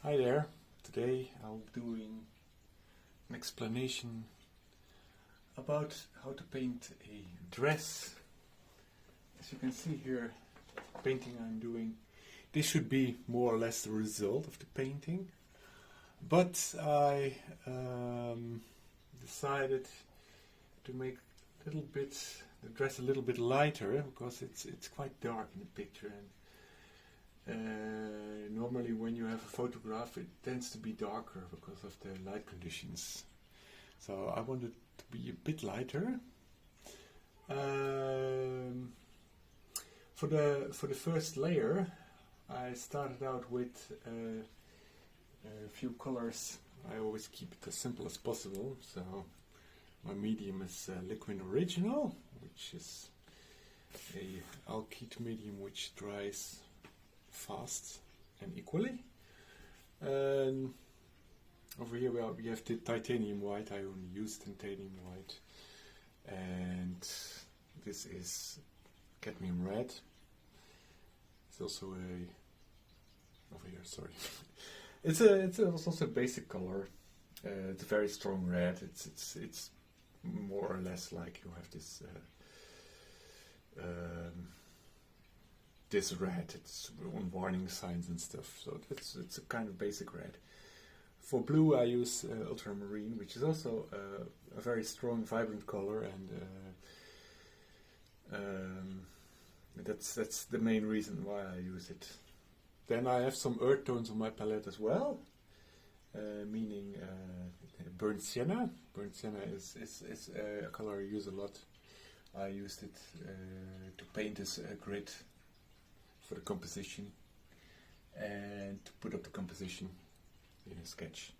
Hi there. Today I'm doing an explanation about how to paint a dress. As you can see here, the painting I'm doing, this should be more or less the result of the painting, but I decided to make the dress a little bit lighter because it's quite dark in the picture, and normally when you have a photograph it tends to be darker because of the light conditions. So I wanted to be a bit lighter. For the first layer I started out with a few colors. I always keep it as simple as possible, so my medium is Liquid Original, which is a alkyd medium which dries fast and equally. And over here we have the titanium white. I only use titanium white, and this is cadmium red. It's also over here. Sorry, it's also a basic color. It's a very strong red. It's more or less like you have this. This red, it's on warning signs and stuff, so it's a kind of basic red. For blue I use ultramarine, which is also a very strong, vibrant color, and that's the main reason why I use it. Then I have some earth tones on my palette as well, meaning burnt sienna. Burnt sienna is a color I use a lot. I used it to paint this grid for the composition and to put up the composition in a sketch.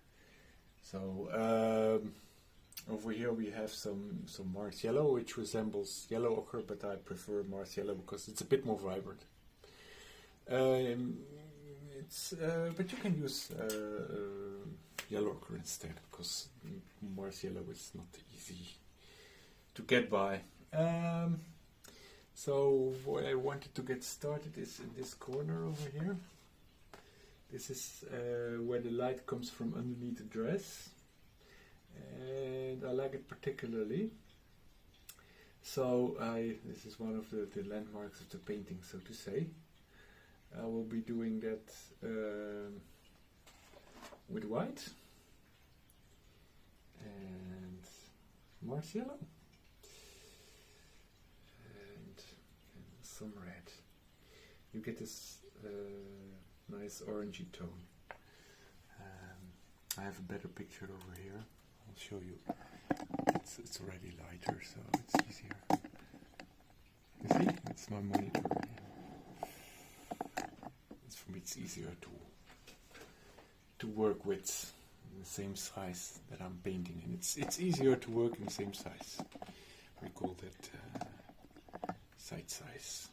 So over here we have some Mars yellow, which resembles yellow ochre, but I prefer Mars yellow because it's a bit more vibrant. But you can use yellow ochre instead, because Mars yellow is not easy to get by. So what I wanted to get started is in this corner over here. This is where the light comes from underneath the dress, and I like it particularly. So this is one of the landmarks of the painting, so to say. I will be doing that with white and Mars yellow. Some red. You get this nice orangey tone. I have a better picture over here. I'll show you. It's already lighter, so it's easier. You see? It's my monitor. For me, it's easier to work with the same size that I'm painting, and it's easier to work in the same size. We call that side size.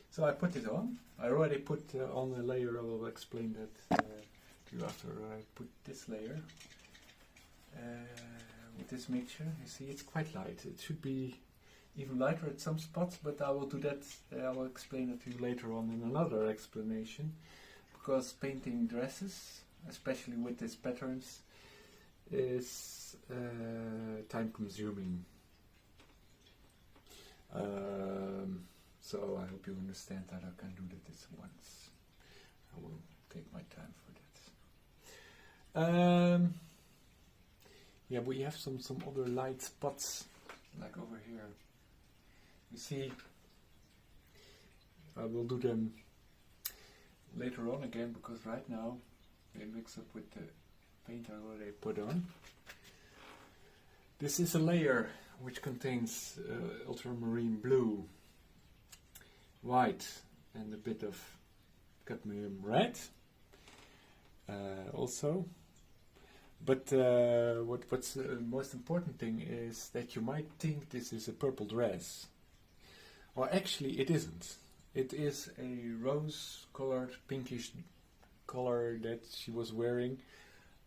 So I put it on. I already put on a layer. I will explain that to you after I put this layer with this mixture. You see, it's quite light. It should be even lighter at some spots, but I will do that. I will explain it to you later on in another explanation, because painting dresses, especially with these patterns, is time consuming. So I hope you understand that I can do that this once. I will take my time for that. Yeah, we have some other light spots, like over here. You see, I will do them later on again, because right now they mix up with the paint I already put on. This is a layer which contains ultramarine blue, white, and a bit of cadmium red also. But what's the most important thing is that you might think this is a purple dress. Well, actually it isn't. It is a rose-colored, pinkish color that she was wearing.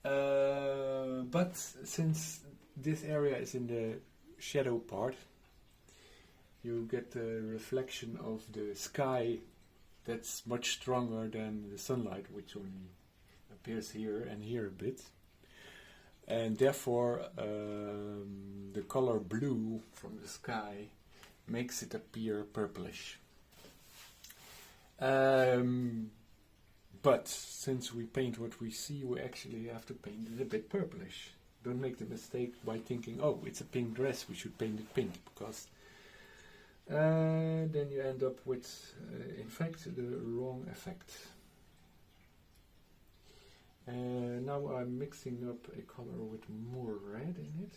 But since this area is in the shadow part, you get the reflection of the sky that's much stronger than the sunlight, which only appears here and here a bit. And therefore the color blue from the sky makes it appear purplish. But since we paint what we see, we actually have to paint it a bit purplish. Don't make the mistake by thinking, oh, it's a pink dress, we should paint it pink, because then you end up with, in fact, the wrong effect. Now I'm mixing up a color with more red in it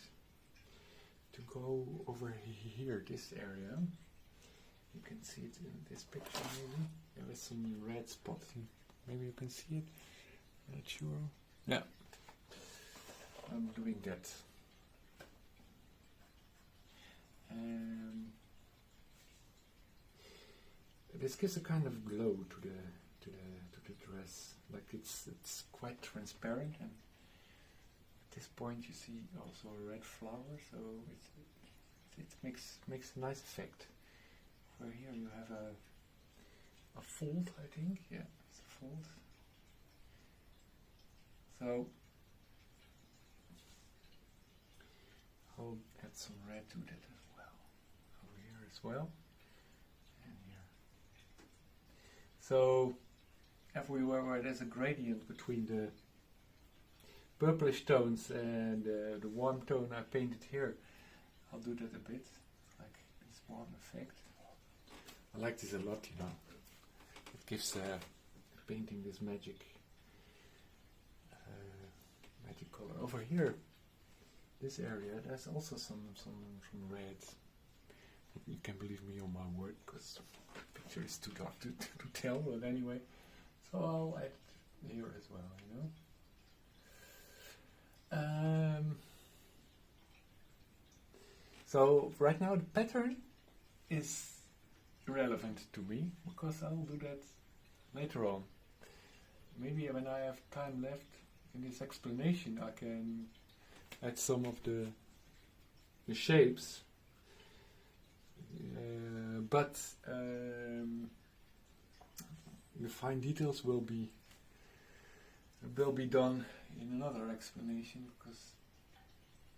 to go over here, this area. You can see it in this picture maybe. There is some red spots. Maybe you can see it. Not sure. Yeah. I'm doing that. This gives a kind of glow to the dress. Like it's quite transparent, and at this point you see also a red flower, so it makes a nice effect. For here you have a fold, I think. Yeah, it's a fold. So I'll add some red to that as well. Over here as well. And here. So everywhere where there's a gradient between the purplish tones and the warm tone I painted here, I'll do that a bit, like this warm effect. I like this a lot, you know. It gives painting this magic color. Over here, this area, there's also some red. You can believe me on my word, because the picture is too dark to tell, but anyway. So I'll add here as well, you know. So right now the pattern is irrelevant to me, because I'll do that later on. Maybe when I have time left in this explanation, I can add some of the shapes. But the fine details will be done in another explanation, because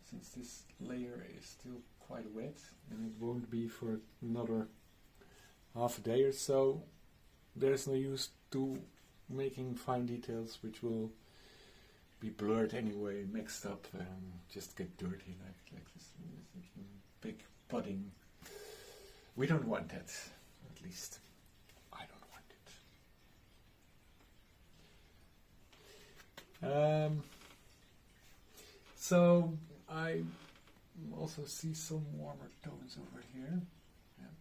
since this layer is still quite wet and it won't be for another half a day or so, there's no use to making fine details which will be blurred anyway, mixed up, and just get dirty like this big pudding. We don't want that, at least I don't want it. So I also see some warmer tones over here. Yeah.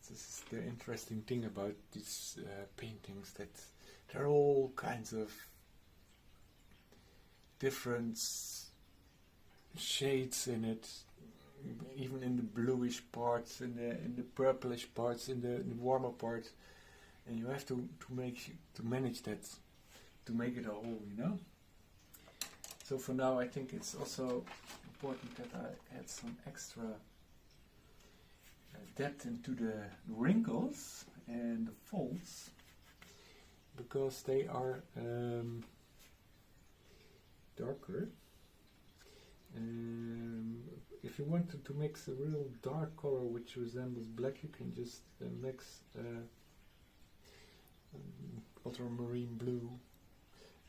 This is the interesting thing about these paintings, that there are all kinds of different shades in it, even in the bluish parts, in the purplish parts, in the warmer parts, and you have to manage that, to make it a whole, you know. So for now, I think it's also important that I add some extra depth into the wrinkles and the folds, because they are darker. If you want to mix a real dark color which resembles black, you can just mix ultramarine blue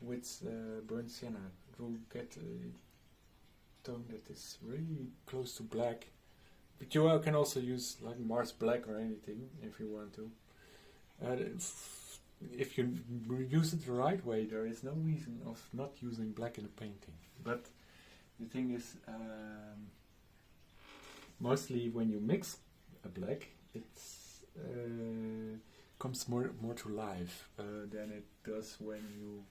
with burnt sienna. It will get a tone that is really close to black. But you can also use like Mars black or anything if you want to. If you use it the right way, there is no reason of not using black in a painting. But the thing is, mostly when you mix a black, it comes more to life than it does when you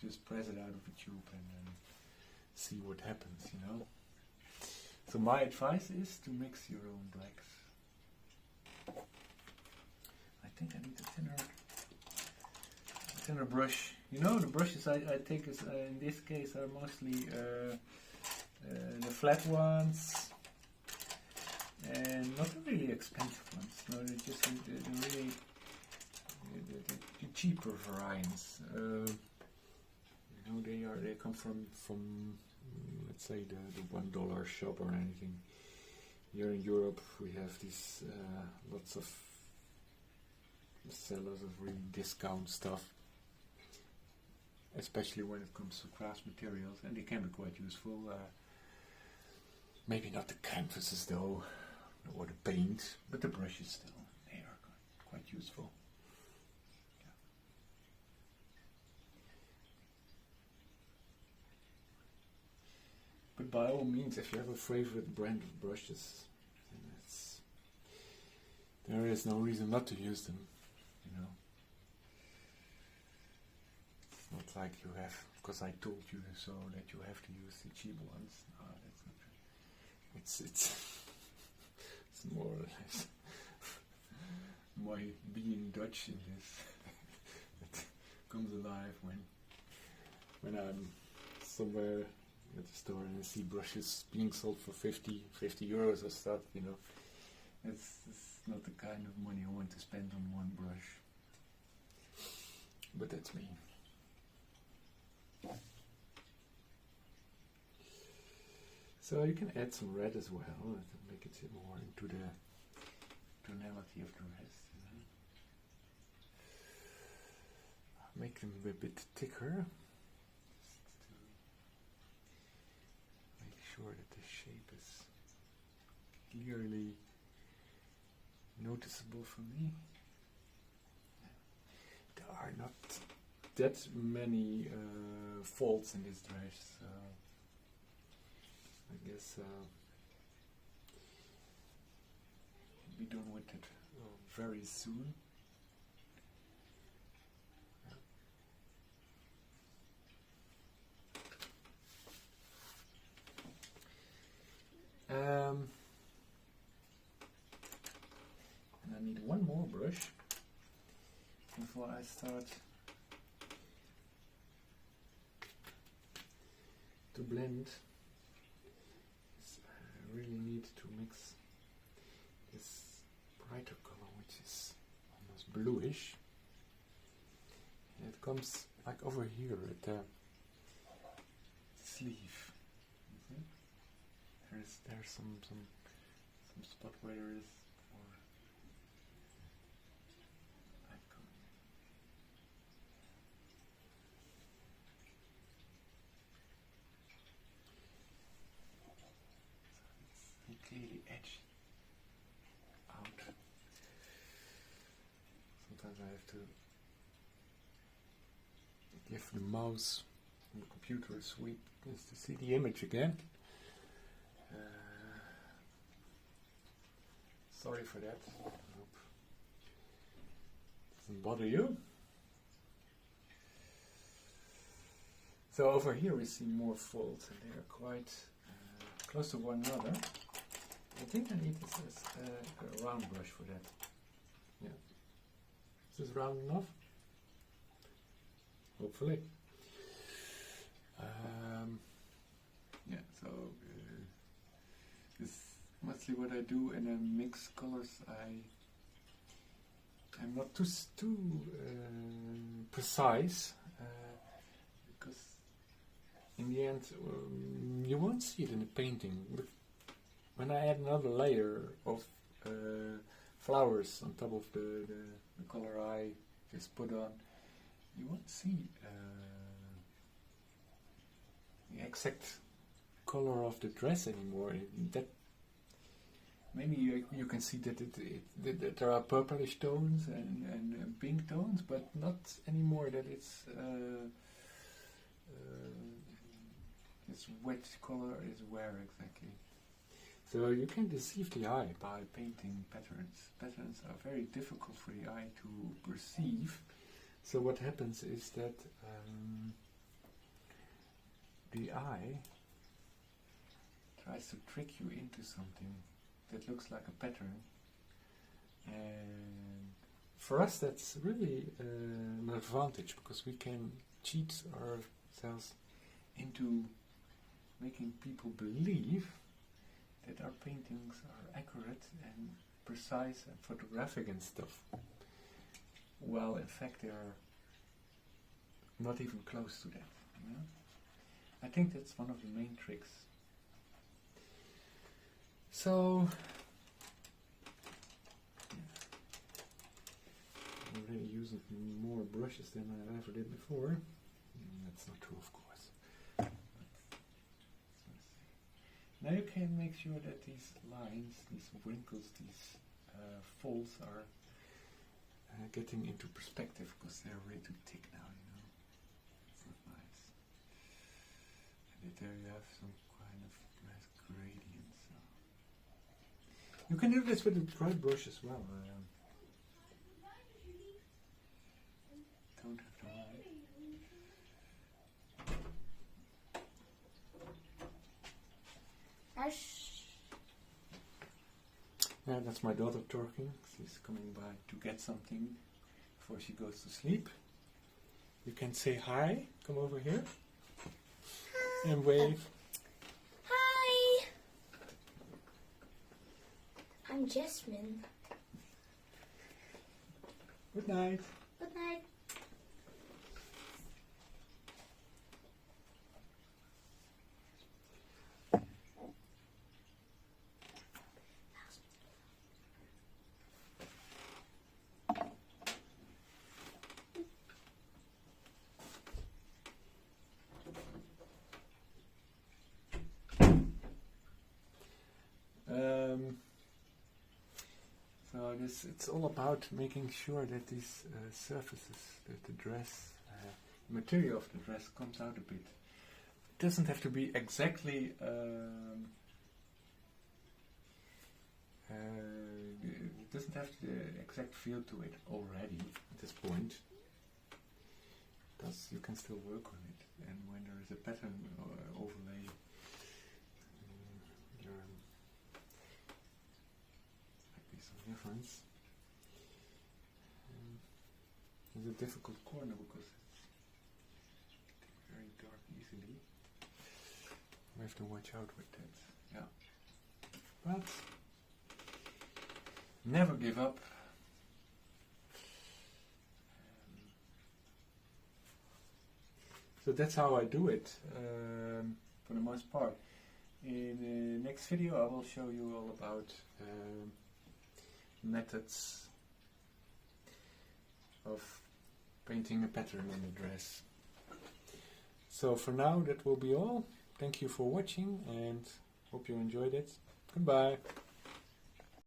just press it out of a tube and see what happens, you know. So my advice is to mix your own blacks. I think I need a thinner brush. You know, the brushes I take is, in this case are mostly the flat ones, and not really expensive ones. No, they're just the really the cheaper variants. They come from let's say the $1 shop or anything. Here in Europe we have these lots of sellers of really discount stuff, especially when it comes to crafts materials, and they can be quite useful. Maybe not the canvases though, or the paint, but the brushes still, they are quite useful. But by all means, if you have a favorite brand of brushes, then there is no reason not to use them, you know. It's not like you have, because I told you so, that you have to use the cheap ones. No, that's not true. It's more or less my being Dutch in this that comes alive when I'm somewhere at the store and I see brushes being sold for 50 euros or stuff, you know. It's not the kind of money I want to spend on one brush. But that's me. So you can add some red as well to make it more into the tonality of the rest. You know? Make them a bit thicker. Sure that the shape is clearly noticeable for me. There are not that many faults in this dress, so I guess we'll be done with it very soon. And I need one more brush before I start to blend. I really need to mix this brighter color, which is almost bluish. And it comes like over here at the sleeve. There's some spot where there is more light coming in. So it's clearly edged out. Sometimes I have to give the mouse on the computer a sweep just to see the image again. Sorry for that. I hope it doesn't bother you. So over here we see more folds, and they are quite close to one another. I think I need a round brush for that. Yeah. Is this round enough? Hopefully. Yeah. So. This is mostly what I do, and then mix colors. I'm not too precise because in the end you won't see it in the painting. But when I add another layer of flowers on top of the color I just put on, you won't see the exact color of the dress anymore. That maybe you can see that there are purplish tones and pink tones, but not anymore that it's this wet color is where exactly. So you can deceive the eye by painting patterns. Patterns are very difficult for the eye to perceive. So what happens is that the eye tries to trick you into something that looks like a pattern, and for us that's really an advantage, because we can cheat ourselves into making people believe that our paintings are accurate and precise and photographic and stuff. Well, in fact, they are not even close to that. You know? I think that's one of the main tricks. So, I'm already using more brushes than I ever did before. That's not true, of course. Now you can make sure that these lines, these wrinkles, these folds are getting into perspective, because they're way too thick now, you know. It's not nice. And there you have some kind of nice gradient. So. You can do this with a dry brush as well. Don't have to lie. Yeah, that's my daughter talking. She's coming by to get something before she goes to sleep. You can say hi. Come over here. Hi. And wave. Hi. I'm Jasmine. Good night. Good night. So it's all about making sure that these surfaces, that the dress, material of the dress comes out a bit. It doesn't have to be exactly, it doesn't have the exact feel to it already at this point, because you can still work on it. And when there is a pattern overlay, difference. It's a difficult corner because it's very dark easily. We have to watch out with that. Yeah. But never give up. So that's how I do it for the most part. In the next video I will show you all about methods of painting a pattern on the dress. So for now that will be all. Thank you for watching and hope you enjoyed it. Goodbye.